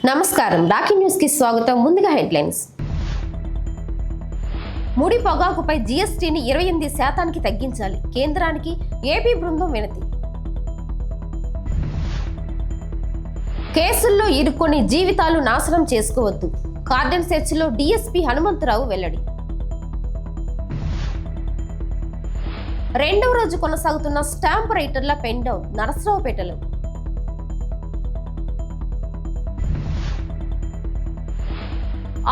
నమస్కారం, Rocky news కి స్వాగతం. ముందుగా హెడ్లైన్స్. ముడి పొగాకుపై జీఎస్టీని 28% తగ్గించాలి, కేంద్రానికి ఏపీ బృందం వినతి. కేసుల్లో ఇరుక్కొని జీవితాలు నాశనం చేసుకోవద్దు, కార్డన్ సెర్చ్లో డీఎస్పీ హనుమంతరావు వెల్లడి. రెండవ రోజు కొనసాగుతున్న స్టాంప్ రైటర్ల పెన్ డౌన్ నరసరావుపేటలో.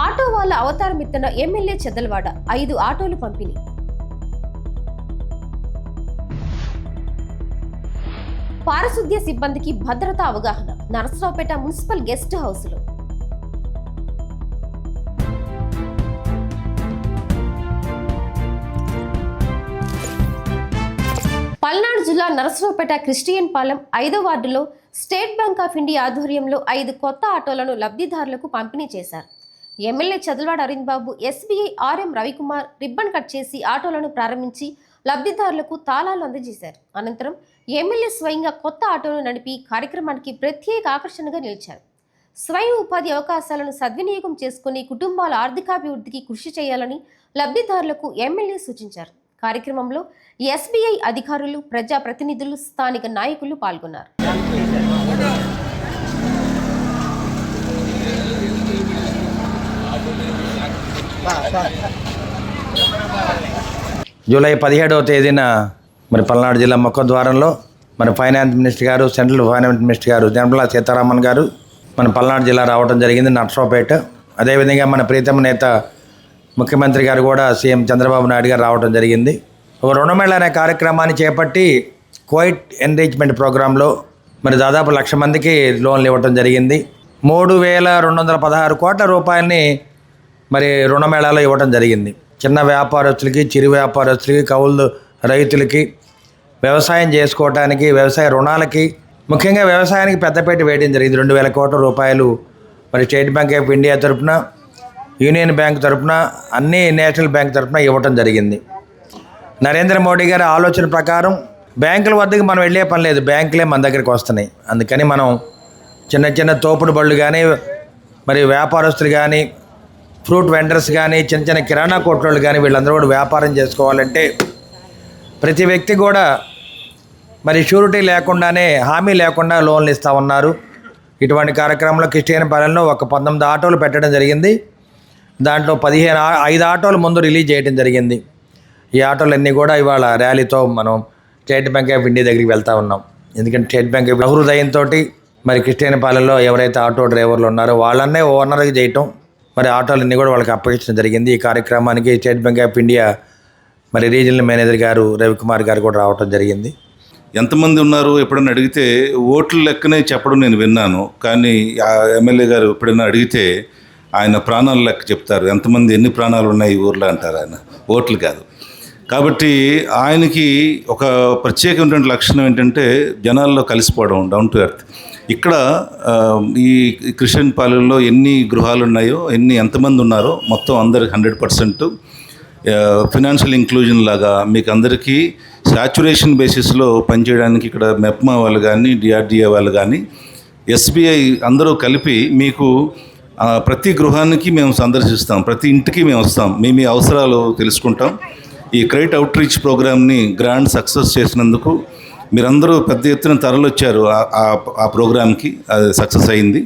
ఆటో వాళ్ళ అవతారం ఎత్తిన ఎమ్మెల్యే చెదలవాడ, 5 ఆటోలు పంపిణీ. పారిశుద్ధ్య సిబ్బందికి భద్రతా అవగాహన నరసరావుపేట మున్సిపల్ గెస్ట్ హౌస్ లో. పల్నాడు జిల్లా నరసరావుపేట క్రిస్టియన్ పాలెం 5వ వార్డులో స్టేట్ బ్యాంక్ ఆఫ్ ఇండియా ఆధ్వర్యంలో 5 కొత్త ఆటోలను లబ్ధిదారులకు పంపిణీ చేశారు. MLA Chadalavada Aravind Babu, SBI RM Ravikumar ribbon cut చేసి ఆటోలను ప్రారంభించి లబ్ధిదారులకు తాళాలు అందజేశారు. అనంతరం ఎమ్మెల్యే స్వయంగా కొత్త ఆటోను నడిపి కార్యక్రమానికి ప్రత్యేక ఆకర్షణగా నిలిచారు. స్వయం ఉపాధి అవకాశాలను సద్వినియోగం చేసుకుని కుటుంబాల ఆర్థికాభివృద్ధికి కృషి చేయాలని లబ్ధిదారులకు ఎమ్మెల్యే సూచించారు. కార్యక్రమంలో ఎస్బీఐ అధికారులు, ప్రజాప్రతినిధులు, స్థానిక నాయకులు పాల్గొన్నారు. జూలై 17వ తేదీన పల్నాడు జిల్లా ముఖద్వారంలో ఫైనాన్స్ మినిస్టర్ గారు, సెంట్రల్ ఫైనాన్స్ మినిస్టర్ గారు నిర్మలా సీతారామన్ గారు పల్నాడు జిల్లా రావడం జరిగింది, నర్సరావుపేట. అదేవిధంగా మన ప్రీతమ నేత ముఖ్యమంత్రి గారు కూడా సీఎం చంద్రబాబు నాయుడు గారు రావడం జరిగింది. ఒక రుణమేళ అనే కార్యక్రమాన్ని చేపట్టి క్వైట్ ఎన్రిచ్మెంట్ ప్రోగ్రాంలో దాదాపు 1,00,000 మందికి లోన్లు ఇవ్వడం జరిగింది. 3,216 కోట్ల రూపాయలని రుణమేళాలో ఇవ్వడం జరిగింది. చిన్న వ్యాపారస్తులకి, చిరు వ్యాపారస్తులకి, కౌలు రైతులకి, వ్యవసాయం చేసుకోవడానికి, వ్యవసాయ రుణాలకి, ముఖ్యంగా వ్యవసాయానికి పెద్దపీట వేయడం జరిగింది. 2,000 కోట్ల రూపాయలు స్టేట్ బ్యాంక్ ఆఫ్ ఇండియా తరఫున, యూనియన్ బ్యాంక్ తరఫున, అన్ని నేషనల్ బ్యాంక్ తరఫున ఇవ్వడం జరిగింది. నరేంద్ర మోడీ గారి ఆలోచన ప్రకారం బ్యాంకుల వద్దకు మనం వెళ్ళే పని లేదు, బ్యాంకులే మన దగ్గరికి వస్తున్నాయి. అందుకని మనం చిన్న చిన్న తోపుడు బళ్ళు కానీ, వ్యాపారస్తులు కానీ, ఫ్రూట్ వెండర్స్ కానీ, చిన్న చిన్న కిరాణా కొట్లోళ్ళు కానీ, వీళ్ళందరూ కూడా వ్యాపారం చేసుకోవాలంటే ప్రతి వ్యక్తి కూడా షూరిటీ లేకుండానే, హామీ లేకుండా లోన్లు ఇస్తూ ఉన్నారు. ఇటువంటి కార్యక్రమంలో క్రిస్టియన్ పాలెంలో ఒక 19 ఆటోలు పెట్టడం జరిగింది. దాంట్లో 5 ఆటోలు ముందు రిలీజ్ చేయడం జరిగింది. ఈ ఆటోలన్నీ కూడా ఇవాళ ర్యాలీతో మనం స్టేట్ బ్యాంక్ ఆఫ్ ఇండియా దగ్గరికి వెళ్తూ ఉన్నాం. ఎందుకంటే స్టేట్ బ్యాంక్ బహుహృదయంతో క్రిస్టియన్ పాలెంలో ఎవరైతే ఆటో డ్రైవర్లు ఉన్నారో వాళ్ళన్నే ఓనర్గా చేయటం, ఆటోలన్నీ కూడా వాళ్ళకి అప్పగించడం జరిగింది. ఈ కార్యక్రమానికి state bank of India regional manager గారు రవికుమార్ గారు కూడా రావడం జరిగింది. ఎంతమంది ఉన్నారు ఎప్పుడైనా అడిగితే ఓట్ల లెక్కనే చెప్పడం నేను విన్నాను. కానీ ఆ ఎమ్మెల్యే గారు ఎప్పుడైనా అడిగితే ఆయన ప్రాణాల లెక్క చెప్తారు. ఎంతమంది, ఎన్ని ప్రాణాలు ఉన్నాయి ఈ ఊర్లో అంటారు ఆయన, ఓట్లు కాదు. కాబట్టి ఆయనకి ఒక ప్రత్యేకమైనటువంటి లక్షణం ఏంటంటే జనాల్లో కలిసిపోవడం, డౌన్ టు ఎర్త్. ఇక్కడ ఈ క్రిస్టియన్ పాలెంలో ఎన్ని గృహాలు ఉన్నాయో, ఎంతమంది ఉన్నారో మొత్తం అందరికి 100% ఫినాన్షియల్ ఇంక్లూజన్ లాగా మీకు అందరికీ సాచురేషన్ బేసిస్లో పనిచేయడానికి ఇక్కడ మెప్మా వాళ్ళు కానీ, డిఆర్డిఏ వాళ్ళు కానీ, ఎస్బీఐ అందరూ కలిపి మీకు ప్రతి గృహానికి మేము సందర్శిస్తాం, ప్రతి ఇంటికి మేము వస్తాం, మీ అవసరాలు తెలుసుకుంటాం. ఈ క్రెడిట్ అవుట్ రీచ్ ప్రోగ్రామ్ని గ్రాండ్ సక్సెస్ చేసినందుకు మీరందరూ పెద్ద ఎత్తున తరలొచ్చారు. ఆ ప్రోగ్రామ్కి అది సక్సెస్ అయింది.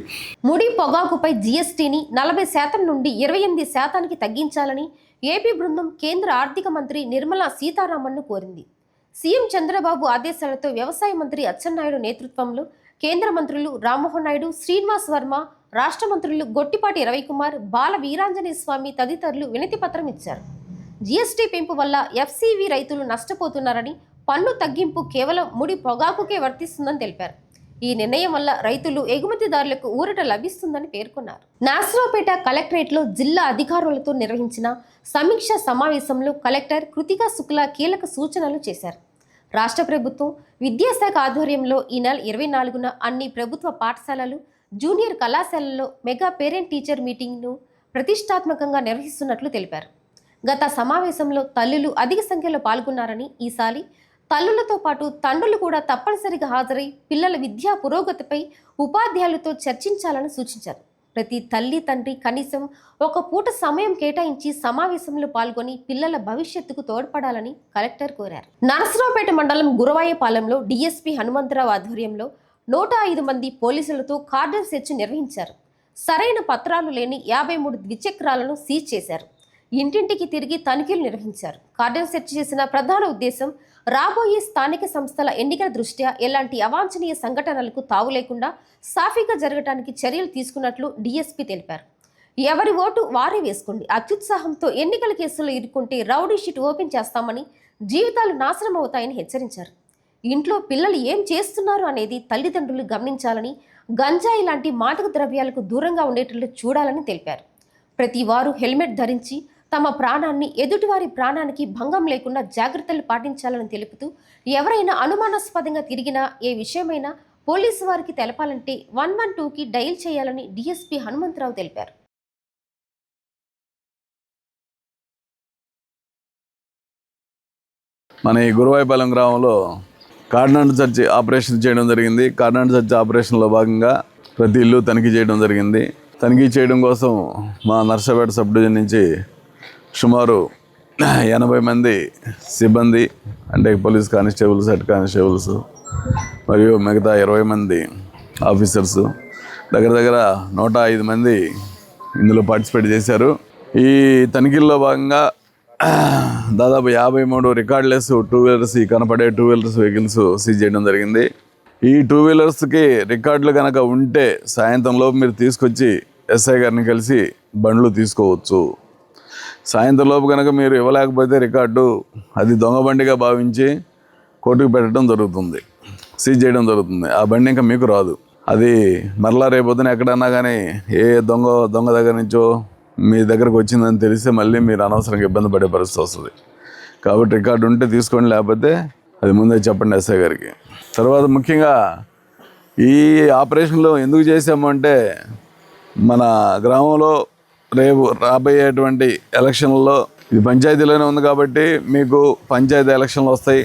ముడి పొగాకుపై జీఎస్టీని 40% నుండి 28% తగ్గించాలని ఏపీ బృందం కేంద్ర ఆర్థిక మంత్రి నిర్మలా సీతారామన్ను కోరింది. సీఎం చంద్రబాబు ఆదేశాలతో వ్యవసాయ మంత్రి అచ్చెన్నాయుడు నేతృత్వంలో కేంద్ర మంత్రులు రామ్మోహన్ నాయుడు, శ్రీనివాస్ వర్మ, రాష్ట్ర మంత్రులు గొట్టిపాటి రవికుమార్, బాల వీరాంజనేయ స్వామి తదితరులు వినతి పత్రం ఇచ్చారు. జీఎస్టీ పెంపు వల్ల ఎఫ్సీవీ రైతులు నష్టపోతున్నారని, పన్ను తగ్గింపు కేవలం ముడి పొగాకుకే వర్తిస్తుందని తెలిపారు. ఈ నిర్ణయం వల్ల రైతులు, ఎగుమతిదారులకు ఊరట లభిస్తుందని పేర్కొన్నారు. నరసరావుపేట కలెక్టరేట్లో జిల్లా అధికారులతో నిర్వహించిన సమీక్ష సమావేశంలో కలెక్టర్ కృతికా శుక్లా కీలక సూచనలు చేశారు. రాష్ట్ర ప్రభుత్వం విద్యాశాఖ ఆధ్వర్యంలో ఈ నెల 24న అన్ని ప్రభుత్వ పాఠశాలలు, జూనియర్ కళాశాలల్లో మెగా పేరెంట్ టీచర్ మీటింగ్ను ప్రతిష్టాత్మకంగా నిర్వహిస్తున్నట్లు తెలిపారు. గత సమావేశంలో తల్లులు అధిక సంఖ్యలో పాల్గొన్నారని, ఈసారి తల్లులతో పాటు తండ్రులు కూడా తప్పనిసరిగా హాజరై పిల్లల విద్యా పురోగతిపై ఉపాధ్యాయులతో చర్చించాలని సూచించారు. ప్రతి తల్లి తండ్రి కనీసం ఒక పూట సమయం కేటాయించి సమావేశంలో పాల్గొని పిల్లల భవిష్యత్తుకు తోడ్పడాలని కలెక్టర్ కోరారు. నరసరావుపేట మండలం గురవాయపాలెంలో డీఎస్పీ హనుమంతరావు ఆధ్వర్యంలో 105 మంది పోలీసులతో కార్డన్ సెర్చ్ నిర్వహించారు. సరైన పత్రాలు లేని 53 ద్విచక్రాలను సీజ్ చేశారు. ఇంటింటికి తిరిగి తనిఖీలు నిర్వహించారు. కార్డన్ సెర్చ్ చేసిన ప్రధాన ఉద్దేశం రాబోయే స్థానిక సంస్థల ఎన్నికల దృష్ట్యా ఎలాంటి అవాంఛనీయ సంఘటనలకు తావు లేకుండా సాఫీగా జరగడానికి చర్యలు తీసుకున్నట్లు డీఎస్పీ తెలిపారు. ఎవరి ఓటు వారే వేసుకోండి, అత్యుత్సాహంతో ఎన్నికల కేసుల్లో ఇరుక్కుంటే రౌడీ షీట్ ఓపెన్ చేస్తామని, జీవితాలు నాశనం అవుతాయని హెచ్చరించారు. ఇంట్లో పిల్లలు ఏం చేస్తున్నారు అనేది తల్లిదండ్రులు గమనించాలని, గంజాయి లాంటి మాదక ద్రవ్యాలకు దూరంగా ఉండేటట్లు చూడాలని తెలిపారు. ప్రతి వారు హెల్మెట్ ధరించి తమ ప్రాణాన్ని, ఎదుటివారి ప్రాణానికి భంగం లేకుండా జాగ్రత్తలు పాటించాలని తెలుపుతూ, ఎవరైనా అనుమానాస్పదంగా తిరిగినా ఏ విషయమైనా పోలీసు వారికి తెలపాలంటే 112కి డయల్ చేయాలని డీఎస్పీ హనుమంతరావు తెలిపారు. మన ఈ గురవాయపాలెం గ్రామంలో కార్డన్ సెర్చ్ ఆపరేషన్ చేయడం జరిగింది. కార్డన్ సెర్చ్ ఆపరేషన్లో భాగంగా ప్రతి ఇల్లు తనిఖీ చేయడం జరిగింది. తనిఖీ చేయడం కోసం మా నర్సాపేట సబ్ డివిజన్ నుంచి సుమారు 80 మంది సిబ్బంది, అంటే పోలీస్ కానిస్టేబుల్స్, హెడ్ కానిస్టేబుల్స్ మరియు మిగతా 20 మంది ఆఫీసర్స్, దగ్గర 105 మంది ఇందులో పార్టిసిపేట్ చేశారు. ఈ తనిఖీల్లో భాగంగా దాదాపు 53 రికార్డ్లెస్ 2 వీలర్స్, కనపడే 2 వీలర్స్ వెహికల్స్ సీజ్ చేయడం జరిగింది. ఈ 2 వీలర్స్కి రికార్డులు కనుక ఉంటే సాయంత్రంలో మీరు తీసుకొచ్చి ఎస్ఐ గారిని కలిసి బండ్లు తీసుకోవచ్చు. సాయంత్రంలోపు కనుక మీరు ఇవ్వలేకపోతే రికార్డు అది దొంగ బండిగా భావించి కోర్టుకు పెట్టడం జరుగుతుంది, సీజ్ చేయడం జరుగుతుంది. ఆ బండి ఇంకా మీకు రాదు. అది మరలా రేపొద్దున ఎక్కడన్నా కానీ ఏ దొంగ దగ్గర నుంచో మీ దగ్గరకు వచ్చిందని తెలిస్తే మళ్ళీ మీరు అనవసరంగా ఇబ్బంది పడే పరిస్థితి వస్తుంది. కాబట్టి రికార్డు ఉంటే తీసుకోండి, లేకపోతే అది ముందే చెప్పండి ఎస్ఐ గారికి. తర్వాత ముఖ్యంగా ఈ ఆపరేషన్లో ఎందుకు చేసామంటే, మన గ్రామంలో రేపు రాబోయేటువంటి ఎలక్షన్లలో ఇది పంచాయతీలోనే ఉంది కాబట్టి మీకు పంచాయతీ ఎలక్షన్లు వస్తాయి.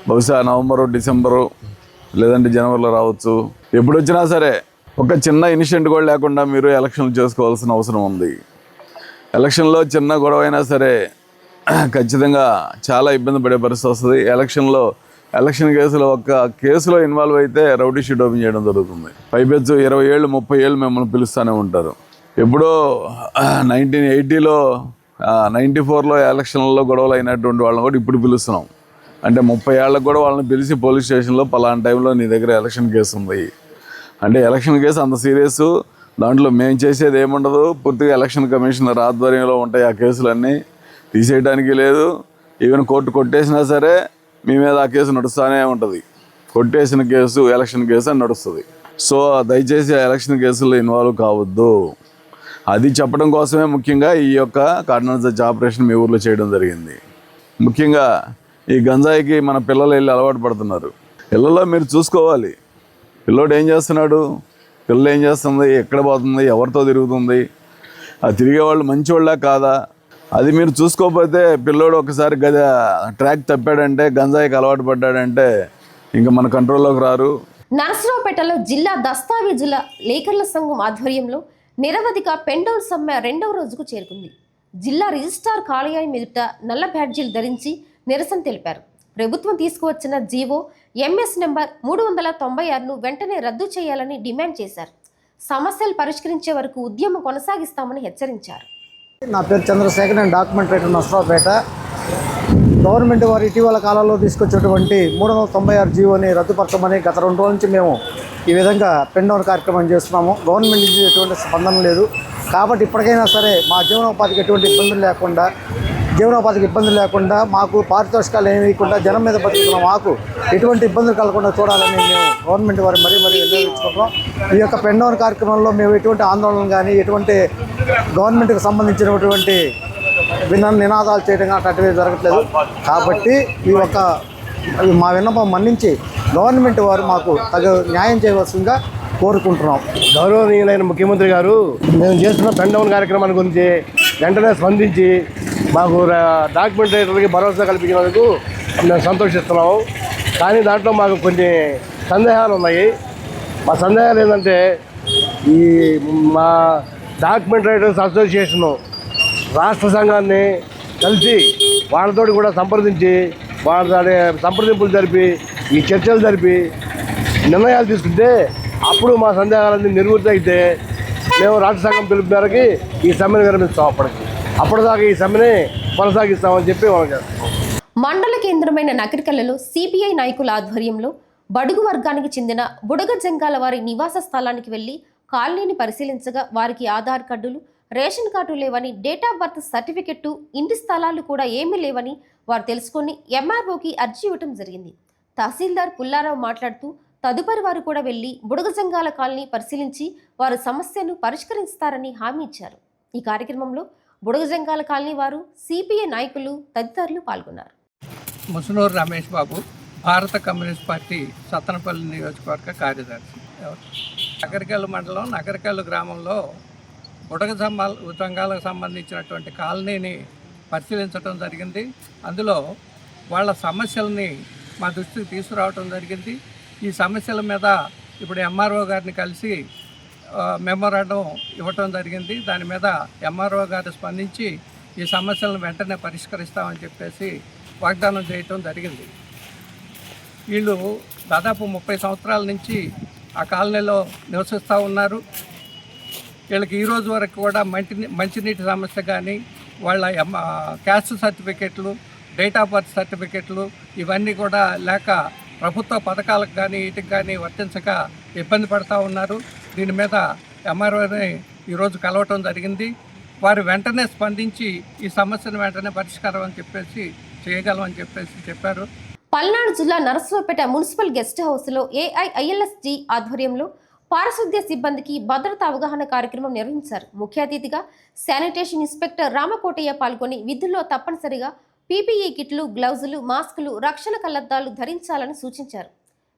బహుశా నవంబరు, డిసెంబరు లేదంటే జనవరిలో రావచ్చు. ఎప్పుడు వచ్చినా సరే ఒక చిన్న ఇన్సిడెంట్ కూడా లేకుండా మీరు ఎలక్షన్లు చేసుకోవాల్సిన అవసరం ఉంది. ఎలక్షన్లో చిన్న గొడవ అయినా సరే ఖచ్చితంగా చాలా ఇబ్బంది పడే పరిస్థితి వస్తుంది. ఎలక్షన్ కేసులో ఒక్క కేసులో ఇన్వాల్వ్ అయితే రౌడీ షీట్ ఓపెన్ చేయడం జరుగుతుంది. పైపెచ్చు 20 ఏళ్ళు 30 ఏళ్ళు మిమ్మల్ని పిలుస్తూనే ఉంటారు. ఎప్పుడో 1980లో 94లో ఎలక్షన్లలో గొడవలు అయినటువంటి వాళ్ళని కూడా ఇప్పుడు పిలుస్తున్నాం. అంటే 30 ఏళ్ళకు కూడా వాళ్ళని పిలిచి పోలీస్ స్టేషన్లో పలానా టైంలో నీ దగ్గర ఎలక్షన్ కేసు ఉంది అంటే, ఎలక్షన్ కేసు అంత సీరియస్, దాంట్లో మేము చేసేది ఏముండదు, పూర్తిగా ఎలక్షన్ కమిషనర్ ఆధ్వర్యంలో ఉంటాయి ఆ కేసులన్నీ, తీసేయడానికి లేదు. ఈవెన్ కోర్టు కొట్టేసినా సరే మీ మీద ఆ కేసు నడుస్తూనే ఉంటుంది. కొట్టేసిన కేసు ఎలక్షన్ కేసు అని నడుస్తుంది. సో దయచేసి ఆ ఎలక్షన్ కేసుల్లో ఇన్వాల్వ్ కావద్దు. అది చెప్పడం కోసమే ముఖ్యంగా ఈ యొక్క కార్డన్ సెర్చ్ ఆపరేషన్ మీ ఊర్లో చేయడం జరిగింది. ముఖ్యంగా ఈ గంజాయికి మన పిల్లలు వెళ్ళి అలవాటు పడుతున్నారు. పిల్లల్లో మీరు చూసుకోవాలి, పిల్లోడు ఏం చేస్తున్నాడు, పిల్లలు ఏం చేస్తుంది, ఎక్కడ పోతుంది, ఎవరితో తిరుగుతుంది, ఆ తిరిగేవాళ్ళు మంచివాళ్ళ కాదా, అది మీరు చూసుకోకపోతే పిల్లోడు ఒకసారి ట్రాక్ తప్పాడంటే, గంజాయికి అలవాటు పడ్డాడంటే ఇంకా మన కంట్రోల్లోకి రారు. నరసరావుపేటలో జిల్లా దస్తావేజుల లేఖర్ల సంఘం ఆధ్వర్యంలో నిరవధిక పెండౌల్ సమ్మె 2వ రోజుకు చేరుకుంది. జిల్లా రిజిస్ట్రార్ కార్యాలయం ఎదుట నల్ల బ్యాడ్జీలు ధరించి నిరసన తెలిపారు. ప్రభుత్వం తీసుకువచ్చిన జీవో ఎంఎస్ నెంబర్ 396ను వెంటనే రద్దు చేయాలని డిమాండ్ చేశారు. సమస్యలు పరిష్కరించే వరకు ఉద్యమం కొనసాగిస్తామని హెచ్చరించారు. నా పేరు చంద్రశేఖర్, నేను డాక్యుమెంట్ రైటర్ నరసరావుపేట. గవర్నమెంట్ వారు ఇటీవల కాలంలో తీసుకొచ్చినటువంటి 396 జీవోని రద్దుపరచమని గత 2 రోజుల నుంచి మేము ఈ విధంగా పెన్ డౌన్ కార్యక్రమం చేస్తున్నాము. గవర్నమెంట్ నుంచి ఎటువంటి స్పందన లేదు. కాబట్టి ఇప్పటికైనా సరే మా జీవనోపాధికి ఎటువంటి ఇబ్బందులు లేకుండా మాకు పారితోషికాలు ఏమి ఇవ్వకుండా జనం మీద బతుకుతున్నాం, మాకు ఎటువంటి ఇబ్బందులు కలగకుండా చూడాలని మేము గవర్నమెంట్ వారు మరీ వినియోగించుకుంటున్నాం. ఈ యొక్క పెన్ డౌన్ కార్యక్రమంలో మేము ఎటువంటి ఆందోళన కానీ, ఎటువంటి గవర్నమెంట్కి సంబంధించినటువంటి నినాదాలు చేయడం కానీ అటువంటివి జరగట్లేదు. కాబట్టి మా విన్నపం మన్నించి గవర్నమెంట్ వారు మాకు తగు న్యాయం చేయవలసిందిగా కోరుకుంటున్నాం. గౌరవనీయులైన ముఖ్యమంత్రి గారు మేము చేస్తున్న పెన్ డౌన్ కార్యక్రమాన్ని గురించి వెంటనే స్పందించి మాకు డాక్యుమెంట్ రైటర్లకి భరోసా కల్పించినందుకు మేము సంతోషిస్తున్నాము. కానీ దాంట్లో మాకు కొన్ని సందేహాలు ఉన్నాయి. మా సందేహాలు ఏంటంటే, ఈ మా డాక్యుమెంట్ రైటర్స్ అసోసియేషను రాష్ట్ర సంఘాన్ని కలిసి వాళ్ళతోటి కూడా సంప్రదించి వాళ్ళ సంప్రదింపులు జరిపి ఈ చర్చలు జరిపి నిర్ణయాలు తీసుకుంటే అప్పుడు మా సందేహాలన్నీ నివృత్తి అయితే మేము రాష్ట్ర సంఘం పిలుపు మేరకి ఈ సమ్మెను విరమిస్తాం. అప్పటిదాకా ఈ సమ్మెని కొనసాగిస్తామని చెప్పి మనం చేస్తాం. మండల కేంద్రమైన నకరికల్లలో సిపిఐ నాయకుల ఆధ్వర్యంలో బడుగు వర్గానికి చెందిన బుడగ జంగాల వారి నివాస స్థలానికి వెళ్లి కాలనీని పరిశీలించగా వారికి ఆధార్ కార్డులు, రేషన్ కార్డు లేవని, డేట్ ఆఫ్ బర్త్ సర్టిఫికెట్టు, ఇంటి స్థలాలు కూడా ఏమీ లేవని వారు తెలుసుకొని ఎంఆర్ఓకి అర్జీ ఇవ్వటం జరిగింది. తహసీల్దార్ పుల్లారావు మాట్లాడుతూ తదుపరి వారు కూడా వెళ్లి బుడగ జంగాల కాలనీ పరిశీలించి వారి సమస్యను పరిష్కరిస్తారని హామీ ఇచ్చారు. ఈ కార్యక్రమంలో బుడగ జంగాల కాలనీ వారు, సిపిఐ నాయకులు తదితరులు పాల్గొన్నారు. ముసునూరు రమేష్ బాబు, భారత కమ్యూనిస్ట్ పార్టీ సత్తనపల్లి నియోజకవర్గ కార్యదర్శి. నగరికల్లు మండలం నగరికల్లు గ్రామంలో బుడగ జంగాలకు సంబంధించినటువంటి కాలనీని పరిశీలించడం జరిగింది. అందులో వాళ్ళ సమస్యల్ని మా దృష్టికి తీసుకురావడం జరిగింది. ఈ సమస్యల మీద ఇప్పుడు ఎంఆర్ఓ గారిని కలిసి మెమోరాండం ఇవ్వటం జరిగింది. దాని మీద ఎంఆర్ఓ గారు స్పందించి ఈ సమస్యలను వెంటనే పరిష్కరిస్తామని చెప్పేసి వాగ్దానం చేయటం జరిగింది. వీళ్ళు దాదాపు 30 సంవత్సరాల నుంచి ఆ కాలనీలో నివసిస్తూ ఉన్నారు. వీళ్ళకి ఈరోజు వరకు కూడా మంచినీటి సమస్య కానీ, వాళ్ళ క్యాస్ట్ సర్టిఫికెట్లు, డేట్ ఆఫ్ బర్త్ సర్టిఫికెట్లు ఇవన్నీ కూడా లేక ప్రభుత్వ పథకాలకు కానీ వీటికి కానీ వర్తించక ఇబ్బంది పడుతూ ఉన్నారు. దీని మీద ఎంఆర్ఓని ఈరోజు కలవటం జరిగింది. వారు వెంటనే స్పందించి ఈ సమస్యను వెంటనే పరిష్కారం అని చెప్పేసి చేయగలమని చెప్పేసి చెప్పారు. పల్నాడు జిల్లా నరసరావుపేట మున్సిపల్ గెస్ట్ హౌస్లో ఏఐఐఎల్ఎస్జి ఆధ్వర్యంలో పారిశుద్ధ్య సిబ్బందికి భద్రతా అవగాహన కార్యక్రమం నిర్వహించారు. ముఖ్య అతిథిగా శానిటేషన్ ఇన్స్పెక్టర్ రామకోటయ్య పాల్గొని విధుల్లో తప్పనిసరిగా పీపీఈ కిట్లు, గ్లౌజులు, మాస్కులు, రక్షణ కళ్లద్దాలు ధరించాలని సూచించారు.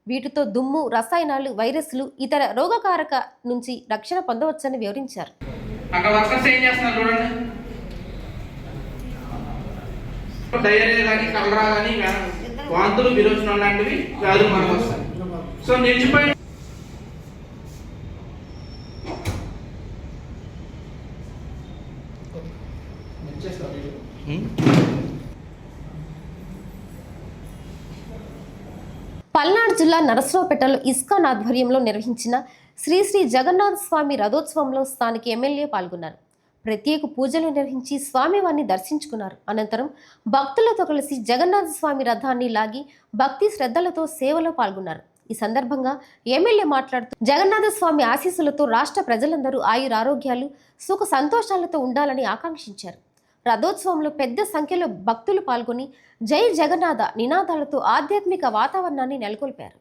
వీటితో దుమ్ము, రసాయనాలు, వైరస్లు, ఇతర రోగకారక నుంచి రక్షణ పొందవచ్చని వివరించారు. డయేరియా కానీ, కలరా కానీ, వాంతులు, విరోచనం లాంటివి వ్యాధులు మనకు వస్తాయి. సో నిలిచిపోయి పల్నాడు జిల్లా నరసరావుపేటలో ఇస్కాన్ ఆధ్వర్యంలో నిర్వహించిన శ్రీ శ్రీ జగన్నాథ స్వామి రథోత్సవంలో స్థానిక ఎమ్మెల్యే పాల్గొన్నారు. ప్రత్యేక పూజలు నిర్వహించి స్వామివారిని దర్శించుకున్నారు. అనంతరం భక్తులతో కలిసి జగన్నాథ స్వామి రథాన్ని లాగి భక్తి శ్రద్ధలతో సేవలో పాల్గొన్నారు. ఈ సందర్భంగా ఎమ్మెల్యే మాట్లాడుతూ జగన్నాథ స్వామి ఆశీస్సులతో రాష్ట్ర ప్రజలందరూ ఆయురారోగ్యాలు, సుఖ సంతోషాలతో ఉండాలని ఆకాంక్షించారు. రథోత్సవంలో పెద్ద సంఖ్యలో భక్తులు పాల్గొని జై జగన్నాథ నినాదాలతో ఆధ్యాత్మిక వాతావరణాన్ని నెలకొల్పారు.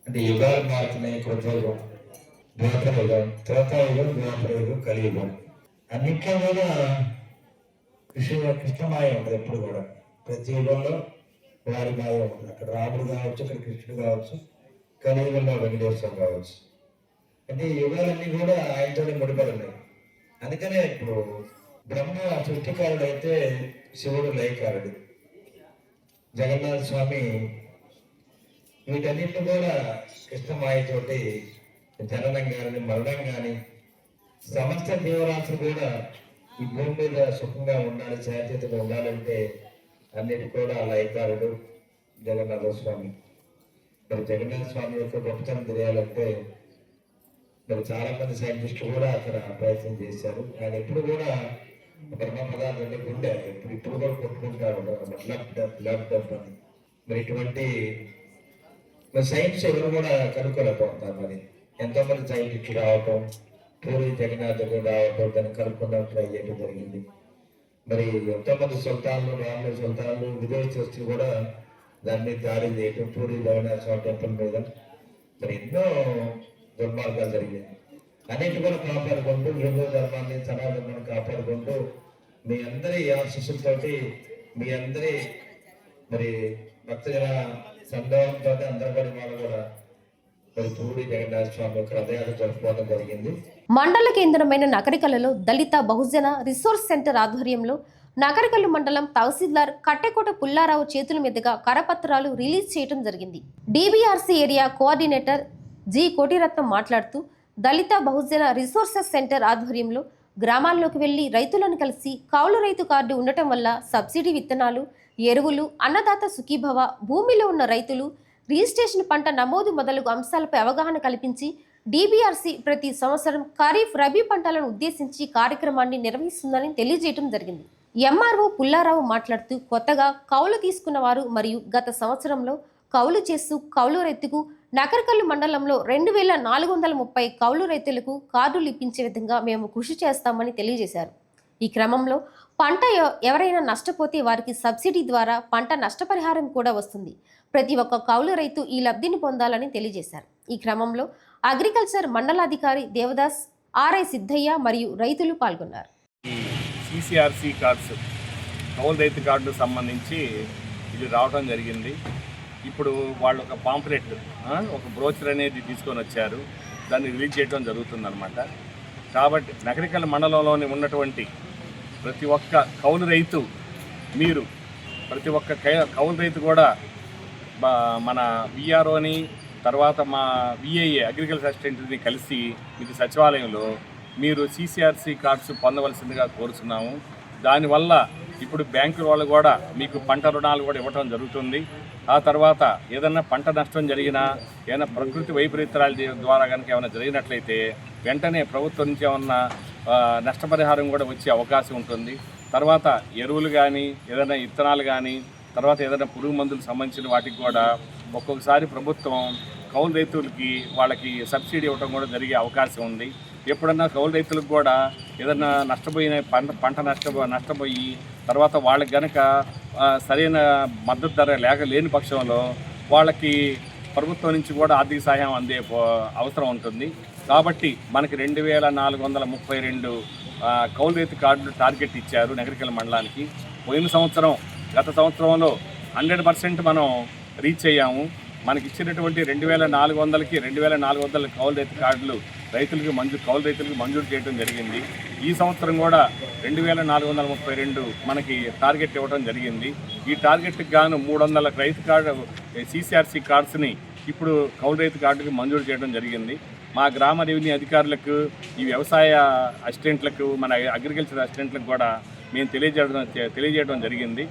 అంటే యుగాలు మారుతున్నాయి. కృతయుగం, ద్వాపరయుగం, త్రేతాయుగం, ద్వాపరయుగం, కలియుగం అన్నిట్లో కూడా కృష్ణమాయ ఉంటుంది. ఎప్పుడు కూడా ప్రతి యుగంలో వారి మాయ ఉంటుంది. అక్కడ రాముడు కావచ్చు, అక్కడ కృష్ణుడు కావచ్చు, కలియుగంలో వెంకటేశ్వరం కావచ్చు. అంటే ఈ యుగాలన్నీ కూడా ఆయనతోనే ముడిపడి ఉన్నాయి. అందుకనే ఇప్పుడు బ్రహ్మ సృష్టికారుడు అయితే శివుడు లయకారుడు, జగన్నాథ స్వామి వీటన్నింటిని కూడా కృష్ణమాయతోటి జననం కానీ, మరణం కానీ, సమస్త జీవరాశులు కూడా ఈ భూమి మీద సుఖంగా ఉండాలి, శాంతిగా ఉండాలంటే అన్నిటి కూడా లయకారుడు జగన్నాథ స్వామి. మరి జగన్నాథ స్వామి యొక్క గొప్పతనం తెలియాలంటే మరి చాలా మంది సైంటిస్టులు కూడా అక్కడ ప్రయత్నం చేశారు. ఆయన ఎప్పుడు కూడా బ్రహ్మ పదార్థాన్ని గుండె ఇప్పుడు కూడా కొట్టుకుంటారు ల్యాప్టాప్ అని. మరి ఇటువంటి మరి సైన్స్ ఎవరు కూడా కనుక్కోలేకపోతారు. మరి ఎంతోమంది సైంటిస్టులు రావటం, పూరి జగన్నాథుడు రావటం, దాన్ని కనుక్కుందాం ట్రై చేయడం జరిగింది. మరి ఎంతోమంది సుల్తాన్లు, రాముల సుల్తాన్లు, విదేశస్తులు కూడా దాని మీద దాడి చేయటం, పూరి జగన్నాథ స్వామి టెంపుల్ మీద మరి ఎన్నో దుర్మార్గాలు జరిగాయి. అన్నిటి కూడా కాపాడుకుంటూ హిందూ ధర్మాన్ని, సనాతనాన్ని కాపాడుకుంటూ మీ అందరి ఆశీస్సులతోటి, మీ అందరి మరి భక్తజన సందర్భంతో అందరి వాళ్ళు కూడా మరి పూరి జగన్నాథ స్వామి యొక్క రథయాత్ర జరుపుకోవడం జరిగింది. మండల కేంద్రమైన నకరికల్లులో దళిత బహుజన రిసోర్స్ సెంటర్ ఆధ్వర్యంలో నకరికల్లు మండలం తహసీల్దార్ కట్టెకోట పుల్లారావు చేతుల మీదుగా కరపత్రాలు రిలీజ్ చేయడం జరిగింది. DBRC area coordinator G Kotiratnam మాట్లాడుతూ దళిత బహుజన రిసోర్సెస్ సెంటర్ ఆధ్వర్యంలో గ్రామాల్లోకి వెళ్లి రైతులను కలిసి కౌలు రైతు కార్డు ఉండటం వల్ల సబ్సిడీ విత్తనాలు, ఎరువులు, అన్నదాత సుఖీభవ, భూమిలో ఉన్న రైతులు, రిజిస్ట్రేషన్ పంట నమోదు మొదలగు అంశాలపై అవగాహన కల్పించి DBRC ప్రతి సంవత్సరం ఖరీఫ్, రబీ పంటలను ఉద్దేశించి కార్యక్రమాన్ని నిర్వహిస్తుందని తెలియజేయడం జరిగింది. MRO పుల్లారావు మాట్లాడుతూ కొత్తగా కౌలు తీసుకున్న వారు మరియు గత సంవత్సరంలో కౌలు చేస్తూ కౌలు రైతుకు నకరికల్లు మండలంలో 2430 కౌలు రైతులకు కార్డులు ఇప్పించే విధంగా మేము కృషి చేస్తామని తెలియజేశారు. ఈ క్రమంలో పంట ఎవరైనా నష్టపోతే వారికి సబ్సిడీ ద్వారా పంట నష్టపరిహారం కూడా వస్తుంది. ప్రతి ఒక్క కౌలు రైతు ఈ లబ్ధిని పొందాలని తెలియజేశారు. ఈ క్రమంలో అగ్రికల్చర్ మండలాధికారి దేవదాస్, RI సిద్ధయ్య మరియు రైతులు పాల్గొన్నారు. CCRC కార్డ్స్ కౌలు రైతు కార్డు సంబంధించి ఇది రావడం జరిగింది. ఇప్పుడు వాళ్ళు ఒక పాంప్లెట్, ఒక బ్రోచర్ అనేది తీసుకొని వచ్చారు. దాన్ని రిలీజ్ చేయడం జరుగుతుందన్నమాట. కాబట్టి నకరికల్ మండలంలోని ఉన్నటువంటి ప్రతి ఒక్క కౌలు రైతు, మీరు ప్రతి ఒక్క కౌలు రైతు కూడా మన VROని, తర్వాత మా VAA అగ్రికల్చర్ అసిస్టెంట్ని కలిసి ఇది సచివాలయంలో మీరు CCRC కార్డ్స్ పొందవలసిందిగా కోరుతున్నాము. దానివల్ల ఇప్పుడు బ్యాంకుల వాళ్ళు కూడా మీకు పంట రుణాలు కూడా ఇవ్వడం జరుగుతుంది. ఆ తర్వాత ఏదన్నా పంట నష్టం జరిగినా, ఏదైనా ప్రకృతి వైపరీత్యాల ద్వారా కనుక ఏమైనా జరిగినట్లయితే వెంటనే ప్రభుత్వం నుంచి ఏమన్నా నష్టపరిహారం కూడా వచ్చే అవకాశం ఉంటుంది. తర్వాత ఎరువులు కానీ, ఏదైనా విత్తనాలు కానీ, తర్వాత ఏదైనా పురుగు మందులకు సంబంధించిన వాటికి కూడా ఒక్కొక్కసారి ప్రభుత్వం కౌలు రైతులకి వాళ్ళకి సబ్సిడీ ఇవ్వడం కూడా జరిగే అవకాశం ఉంది. ఎప్పుడన్నా కౌలు రైతులకు కూడా ఏదన్నా నష్టపోయిన పంట నష్టపోయి తర్వాత వాళ్ళకి కనుక సరైన మద్దతు ధర లేని పక్షంలో వాళ్ళకి ప్రభుత్వం నుంచి కూడా ఆర్థిక సహాయం అందే అవసరం ఉంటుంది. కాబట్టి మనకి 2432 కౌలు రైతు కార్డులు టార్గెట్ ఇచ్చారు నగరికల్ మండలానికి. పోయిన సంవత్సరం, గత సంవత్సరంలో 100% మనం రీచ్ అయ్యాము. మనకి ఇచ్చినటువంటి 2400కి 2400 కౌలు రైతు కార్డులు కౌలు రైతులకు మంజూరు చేయడం జరిగింది. ఈ సంవత్సరం కూడా 2432 మనకి టార్గెట్ ఇవ్వడం జరిగింది. ఈ టార్గెట్కి గాను 300 రైతు కార్డు CCRC కార్డ్స్ని ఇప్పుడు కౌలు రైతు కార్డుకి మంజూరు చేయడం జరిగింది. మా గ్రామ రెవెన్యూ అధికారులకు, ఈ వ్యవసాయ అసిస్టెంట్లకు, మన అగ్రికల్చర్ అసిస్టెంట్లకు కూడా మేము తెలియజేయడం జరిగింది.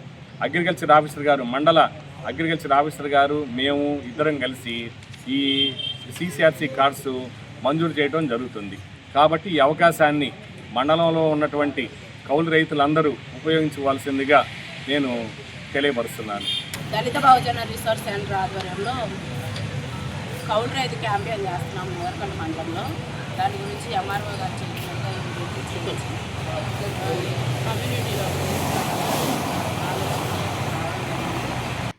అగ్రికల్చర్ ఆఫీసర్ గారు, మండల అగ్రికల్చర్ ఆఫీసర్ గారు, మేము ఇద్దరం కలిసి ఈ CCRC కార్డ్స్ మంజూరు చేయడం జరుగుతుంది. కాబట్టి ఈ అవకాశాన్ని మండలంలో ఉన్నటువంటి కౌలు రైతులందరూ ఉపయోగించవలసిందిగా నేను తెలియపరుస్తున్నాను. దళిత బహుజన రిసోర్స్ సెంటర్ ఆధ్వర్యంలో కౌలు రైతు క్యాంపెయిన్ చేస్తున్నాము నగరికల్ మండలంలో. దాని గురించి MRO గారు కమ్యూనిటీలో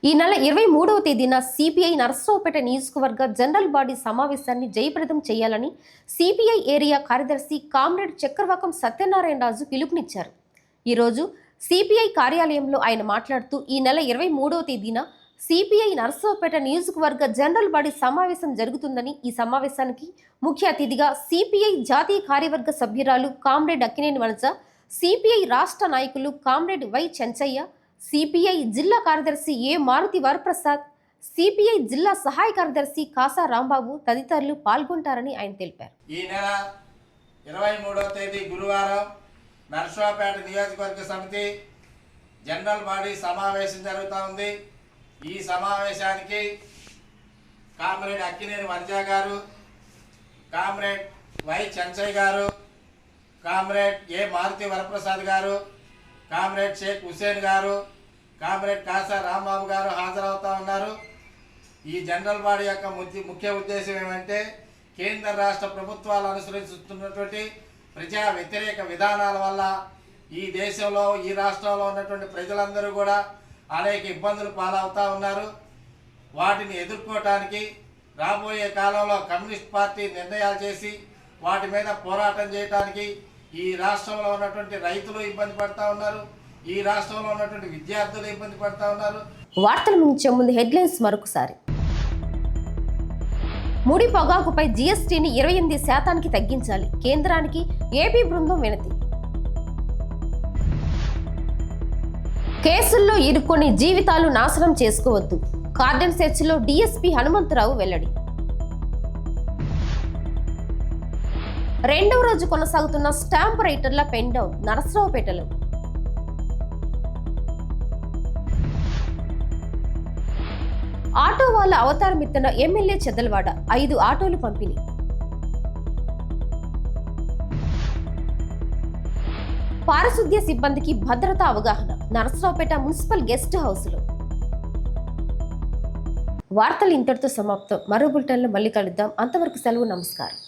ఈ నెల 23వ తేదీన CPI నర్సరావుపేట నియోజకవర్గ జనరల్ బాడీ సమావేశాన్ని జయప్రదం చేయాలని CPI ఏరియా కార్యదర్శి కామ్రేడ్ చక్రవాకం సత్యనారాయణ రాజు పిలుపునిచ్చారు. ఈరోజు CPI కార్యాలయంలో ఆయన మాట్లాడుతూ ఈ నెల 23వ తేదీన CPI నర్సరావుపేట నియోజకవర్గ జనరల్ బాడీ సమావేశం జరుగుతుందని, ఈ సమావేశానికి ముఖ్య అతిథిగా CPI జాతీయ కార్యవర్గ సభ్యురాలు కామ్రేడ్ అక్కినేని వనజ, CPI రాష్ట్ర నాయకులు కామ్రేడ్ వై చెంచయ్య, CPI జిల్లా కార్యదర్శి ఏ మారుతి వరప్రసాద్, CPI జిల్లా సహాయ కార్యదర్శి కాసా రాంబాబు తదితరులు పాల్గొంటారని ఆయన తెలిపారు. ఈ నెల 23వ తేదీ గురువారం నర్సరావుపేట నియోజకవర్గ సమితి జనరల్ బాడీ సమావేశం జరుగుతూ ఉంది. ఈ సమావేశానికి కామ్రేడ్ అక్కినేని వనజ గారు, కామ్రేడ్ వై చెంచయ్య గారు, కామ్రేడ్ ఏ మారుతి వరప్రసాద్ గారు, కామ్రేడ్ షేక్ హుసేన్ గారు, కామ్రేడ్ కాసా రాంబాబు గారు హాజరవుతూ ఉన్నారు. ఈ జనరల్ బాడీ యొక్క ముఖ్య ఉద్దేశం ఏమంటే కేంద్ర రాష్ట్ర ప్రభుత్వాలు అనుసరిస్తున్నటువంటి ప్రజా వ్యతిరేక విధానాల వల్ల ఈ దేశంలో, ఈ రాష్ట్రంలో ఉన్నటువంటి ప్రజలందరూ కూడా అనేక ఇబ్బందులు పాలవుతూ ఉన్నారు. వాటిని ఎదుర్కోవటానికి రాబోయే కాలంలో కమ్యూనిస్ట్ పార్టీ నిర్ణయాలు చేసి వాటి మీద పోరాటం చేయడానికి ఈ రాష్ట్రంలో ఉన్నటువంటి రైతులు ఇబ్బంది పడతా ఉన్నారు, ఈ రాష్ట్రంలో ఉన్నటువంటి విద్యార్థులు ఇబ్బంది పడతా ఉన్నారు. వార్తలు ముగించే ముందు హెడ్లైన్స్ మరొకసారి. ముడి పొగాకుపై జీఎస్టీని 28% తగ్గించాలి. కేంద్రానికి ఏపీ బృందం వినతి. కేసుల్లో ఇరుక్కొని జీవితాలు నాశనం చేసుకోవద్దు. కార్డన్ సెర్చ్లో డీఎస్పీ హనుమంతరావు వెల్లడి. రెండవ రోజు కొనసాగుతున్న స్టాంప్ రైటర్ల పెన్ డౌన్ నరసరావుపేటలో. ఆటో వాళ్ళ అవతారం ఎత్తిన ఎమ్మెల్యే చెదలవాడ 5 ఆటోలు పంపిణీ. పారిశుద్ధ్య సిబ్బందికి భద్రతా అవగాహన నరసరావుపేట మున్సిపల్ గెస్ట్ హౌస్లో. వార్తలు ఇంతటితో సమాప్తం. మరో బులెటిన్లో మళ్ళీ కలుద్దాం. అంతవరకు సెలవు. నమస్కారం.